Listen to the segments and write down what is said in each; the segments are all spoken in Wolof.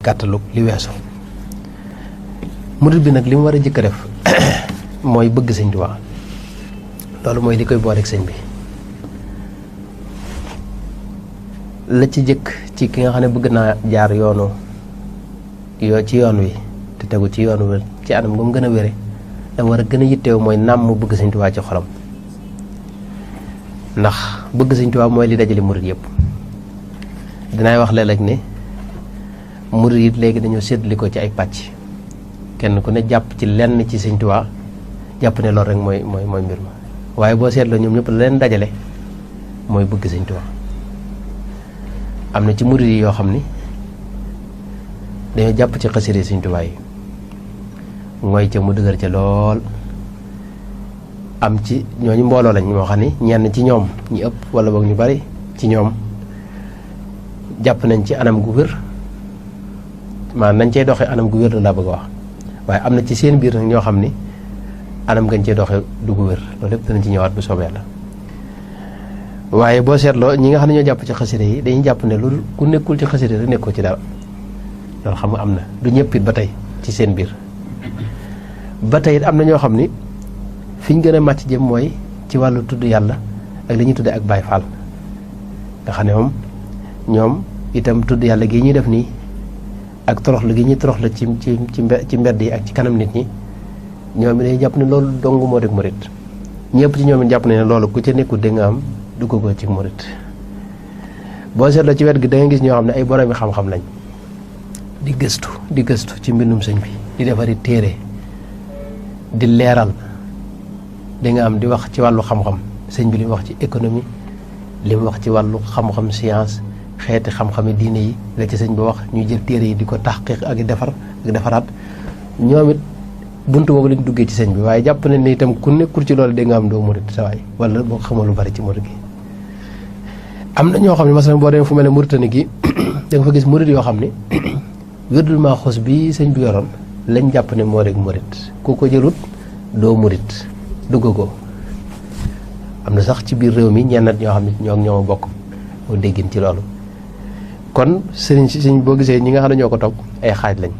gàttalu li weesu. murid bi nag li mu war a jëkk a def mooy bëgg sëñ Tuubaa loolu mooy li koy booleeg sëñ bi. la ci jëkk ci ki nga xam ne bëgg naa jaar ci yoon wi te tegu ci yoon wi ci anam gu mu gën a wére dama war a gën a yitteewu mooy namm mu bëgg sëñ Tuubaa ci xolam. ndax bëgg sëñ Tuubaa mooy li dajale murid yëpp. dinaay wax léeg-léeg ne murid yi léegi dañoo séddali ko ci ay pàcc kenn ku ne jàpp ci lenn ci sëñ Tuubaa jàpp ne loolu rek mooy mbir ma waaye boo seetloo ñoom ñëpp la leen dajale mooy bëgg sëñ Tuubaa. am na ci murid yi yoo xam ni dañoo jàpp ci xasida sëñ Tuubaa yi mooy ca mu dëgër ca lool. am ci ñooñu mbooloo lañ moo xam ni ñenn ci ñoom ñi ëpp wala boog ñu bari ci ñoom jàpp nañ ci anam gu wér maanaam nañ cey doxee anam gu wér la laa bëgg a wax waaye am na ci seen biir nag ñoo xam ni anam gañ cey doxee du gu wér loolu lépp danañ ci ñëwaat bu soobee la. waaye boo seetloo ñi nga xam ne ñoo jàpp ci xasida yi dañuy jàpp ne loolu ku nekkul ci xasida rek nekkoo ci dara loolu xam nga am na du ñëpp it ba tey ci seen biir. ba tey it am na ñoo xam ni fi ñu gën a màcc jëm mooy ci wàllu tudd yàlla ak li ñuy tudde ak Baay Faal nga xam ne moom ñoom itam tudd yàlla gi ñuy def nii ak toroxlu gi ñuy toroxlu ci mbedd yi ak ci kanam nit ñi ñoom it dañuy jàpp ne loolu dong moo def murit ñëpp ci ñoom it jàpp ne loolu ku ca nekkul da nga am dugg ko ci murit. boo seetloo ci wet gi da nga gis ñoo xam ne ay boroomi xam-xam lañ di gëstu ci mbindum sëñ bi di defari téere di leeral di nga am di wax ci wàllu xam-xam sëñ bi li mu wax ci économie li mu wax ci wàllu xam-xam science xeeti xam-xami diine yi la ci sëñ bi wax ñuy jël téere yi di ko taxqiq ak defaraat ñoom it buntu boobu lañ duggee ci sëñ bi waaye jàpp nañ ne itam ku nekkul ci loolu da nga am doo murit sa waay wala boo xamal lu bari ci murit gi. am na ñoo xam ne masalan boo demee fu mel ne Mauritanie gi da nga fa gis murit yoo xam ne wirdul Maaxuus bi sëñ bi yoroon lañ jàpp ne moo rek murit ku ko jëlut doo murit dugg ko. am na sax ci biir réew mi ñenn ñoo xam ne ñoo bokk moo déggin ci loolu. kon sëñ boo gisee ñi nga xam ne ñoo ko topp ay xaaj lañ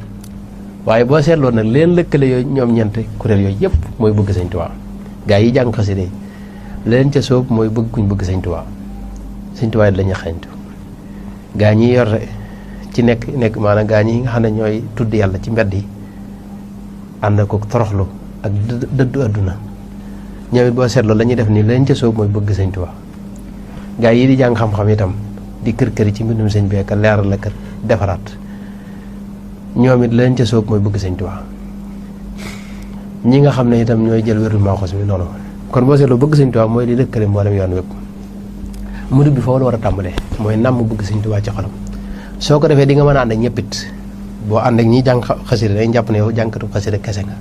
waaye boo seetloo nag leen lëkkale yooyu ñoom ñeent kuréel yooyu yëpp mooy bëgg sëñ Tuubaa. gaa yi jàng xasida yi leen ca soob mooy bëgg kuñ bëgg sëñ Tuubaa sëñ Tuubaa la ñuy xañtu. gaa ñi yor ci nekk maanaam gaa ñi nga xam ne ñooy tudd yàlla ci mbedd yi ànd ko toroxlu ak dëddu àdduna ñoom it boo seetloo la ñuy def nii leen ca soob mooy bëgg sëñ Tuubaa. gaa yi di jàng xam-xam itam di kër ci mbindum sëñ bi ak leeral la kër defaraat ñoom it leen ca soob mooy bëgg sëñ Tuubaa. ñi nga xam ne itam ñooy jël wéru Maaxuus bi noonu. kon boo seetloo bëgg sëñ Tuubaa mooy li lëkkale mboolem yoon wépp. murid bi foofu la war a tàmbalee mooy namm bëgg sëñ Tuubaa ci xolam soo ko defee di nga mën a ànd ak ñëpp it boo ànd ak ñi jàng xasida dañ jàpp ne yow jàngkatu xasida kese nga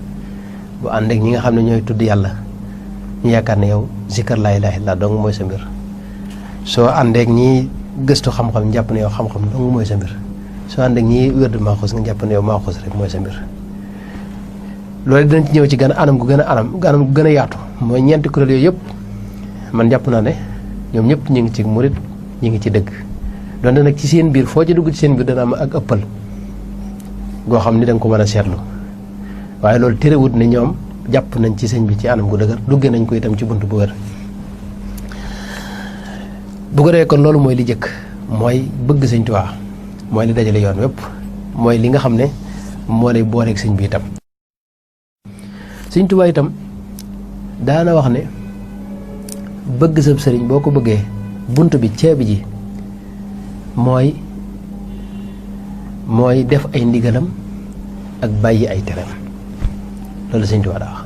boo ànd ak ñi nga xam ne ñooy tudd yàlla ñu yaakaar ne yow zikar laa ilaaha illallaah dong mooy sa mbir soo ànd ak ñi gëstu xam-xam jàpp ne yow xam-xam dong mooy sa mbir soo ànd ak ñi wérdu Maaxuus nga jàpp ne yow Maaxuus rek mooy sa mbir. loolu dinañ ci ñëw ci anam gu gën a yaatu mooy ñeenti kuréel yooyu yëpp man jàpp naa ne ñoom ñëpp ñu ngi ci murit ñu ngi ci dëgg donte nag ci seen biir foo ci dugg ci seen biir dana am ak ëppal goo xam ni da nga ko mën a seetlu waaye loolu terewut ne ñoom jàpp nañ ci sëñ bi ci anam gu dëgër duggee nañ ko itam ci bunt bu wér. bu ko defee kon loolu mooy li jëkk mooy bëgg sëñ Tuubaa mooy li dajale yoon wépp mooy li nga xam ne moo lay booleeg sëñ bi itam. sëñ Tuubaa itam daana wax ne bëgg sab sëriñ boo ko bëggee bunt bi ceebi ji mooy def ay ndigalam ak bàyyi ay tereem loolu sëñ Tuubaa daa wax.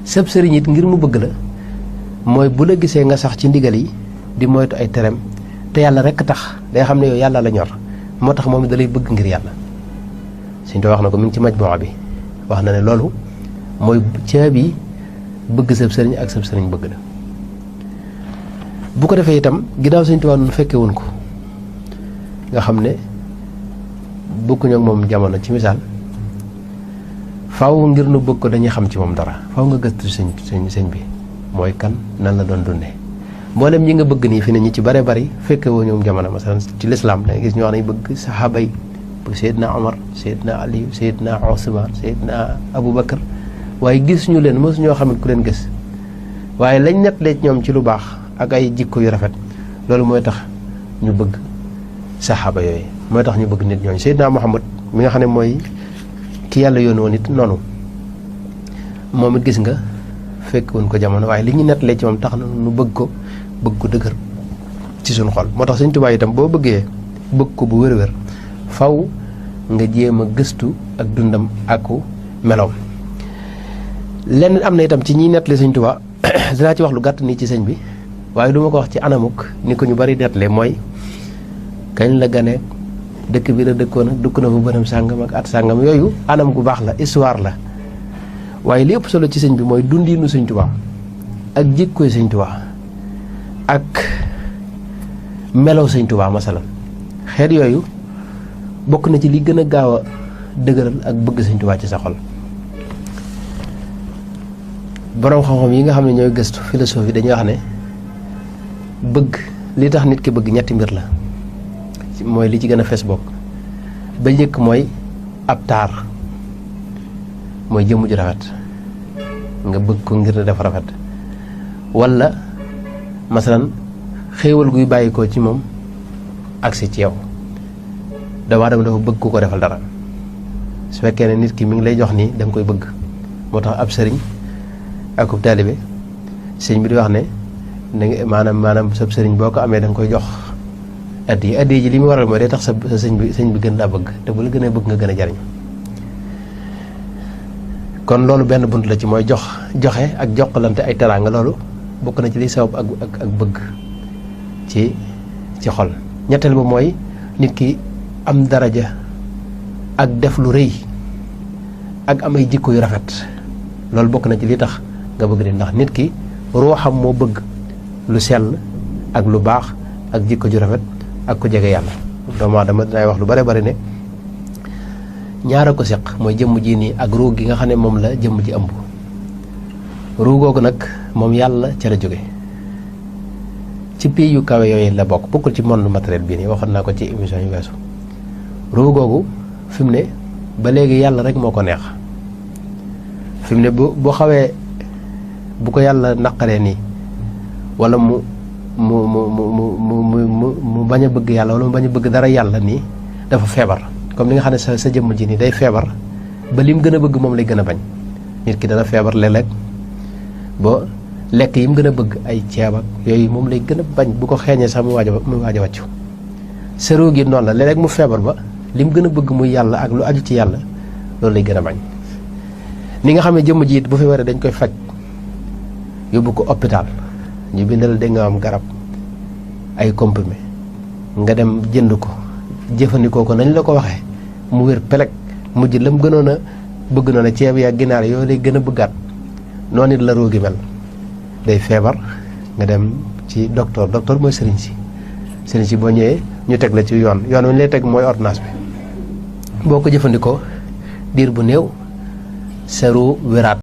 sab sëriñ it ngir mu bëgg la mooy bu la gisee nga sax ci ndigal yi di moytu ay tereem te yàlla rekk tax day xam ne yow yàlla la ñor moo tax moom da lay bëgg ngir yàlla. sëñ Tuubaa wax na ko mi ngi ci Majmuu'a bi wax na ne loolu mooy ceebi bëgg sab sëriñ ak sab sëriñ bëgg la. bu ko defee itam ginnaaw sëñ Tuubaa nu fekke woon ko nga xam ne bokkuñu ak moom jamono ci misaal faaw ngir nu bëgg ko dañuy xam ci moom dara faaw nga gëstu sëñ bi mooy kan nan la doon dundee mboolem ñi nga bëgg nii fi ne ñi ci bare bari fekke woo ñoom jamono masalan ci lislaam da ngay gis ñoo xam ne bëgg saxaaba yi Seydina Omar Seydina Ali Seydina Ousmane Seydina Aboubacar waaye gis ñu leen mosu ñoo xamit ku leen gis waaye lañ nettalee ci ñoom ci lu baax ak ay jikko yu rafet loolu mooy tax ñu bëgg saxaaba yooyu mooy tax ñu bëgg nit ñooñu. Seydina Muhammad mi nga xam ne mooy ki yàlla yónni woon it noonu moom it gis nga fekk woon ko jamono waaye li ñu nettalee ci moom tax na nu bëgg ko dëgër ci suñu xol. moo tax Sëñ Tuubaa itam boo bëggee bëgg ko bu wér-wér faw nga jéem a gëstu ak dundam aku meloom. lenn am na itam ci ñiy nettali Sëñ Tuubaa dinaa ci wax lu gàtt nii ci sëñ bi waaye du ma ko wax ci anamuk ni ko ñu bari nettalee mooy kañ la gane dëkk bi la dëkkoon ak dugg na fa bërëm sàngam ak at sàngam yooyu anam gu baax la histoire la waaye li ëpp solo ci sëñ bi mooy dundinu Sëñ Tuubaa ak jikkoy Sëñ Tuubaa ak melow Sëñ Tuubaa masalan xeet yooyu bokk na ci li gën a gaaw a dëgëral ak bëgg Sëñ Tuubaa ci sa xol. boroom xam-xam yi nga xam ne ñooy gëstu philosophie dañuy wax ne bëgg li tax nit ki bëgg ñetti mbir la mooy li ci gën a fees bokk ba njëkk mooy ab taar mooy jëmm ju rafet nga bëgg ko ngir ne dafa rafet walla masalan xéewal guy bàyyi ko ci moom agsi ci yow doomu aadama dafa bëgg ku ko defal dara su fekkee ne nit ki mi ngi lay jox nii da nga koy bëgg moo tax ab sëriñ akub taalibe sëñ bi di wax ne maanaam sab sëriñ boo ko amee da nga koy jox addi ji li mu waral mooy day tax sa sëñ bi gën laa bëgg te bu la gën a bëgg nga gën a jariñ kon loolu benn bunt la ci mooy joxe ak jokkalante ay teraanga loolu bokk na ci liy sabab ak bëgg ci xol. ñetteel ba mooy nit ki am daraja ak def lu rëy ak am ay jikko yu rafet loolu bokk na ci li tax nga bëgg di ndax nit ki ruuxam moo bëgg lu sell ak lu baax ak jikko ju rafet ak ku jege yàlla. doomu aadama dinay wax lu bare bari ne ñaara ko seq mooy jëmm ji nii ak ruu gi nga xam ne moom la jëmm ji ëmb ruu googu nag moom yàlla ca la jóge ci pays yu kawe yooyu la bokk bokkul ci monde matériel bii nii waxoon naa ko ci émission yu weesu. ruu googu fi mu ne ba léegi yàlla rek moo ko neex fi mu ne bu xawee bu ko yàlla naqaree nii wala mu bañ a bëgg yàlla wala mu bañ a bëgg dara yàlla nii dafa feebar comme li nga xam ne sa jëmm ji nii day feebar ba lim gën a bëgg moom lay gën a bañ. nit ki dana feebar léeg-léeg ba lekk yi mu gën a bëgg ay ceeb ak yooyu moom lay gën a bañ bu ko xeeñee sax mu waaj a wàccu. sëroo gi noonu la léeg-léeg mu feebar ba lim gën a bëgg muy yàlla ak lu aju ci yàlla loolu lay gën a bañ. ni nga xam ne jëmm ji it bu feebaree dañ koy faj yóbbu ko hôpital ñu bindal da nga am garab ay comprimé nga dem jënd ko jëfandikoo ko nañ la ko waxee mu wér peleg mujj lam gënoon a bëgg noonu ceeb ya ginaar yooyu lay gën a bëggaat noonu it la roogi mel day feebar nga dem ci docteur mooy sëriñ si boo ñëwee ñu teg la ci yoon wi ñu lay teg mooy ordonnance bi boo ko jëfandikoo diir bu néew sa ruu wéraat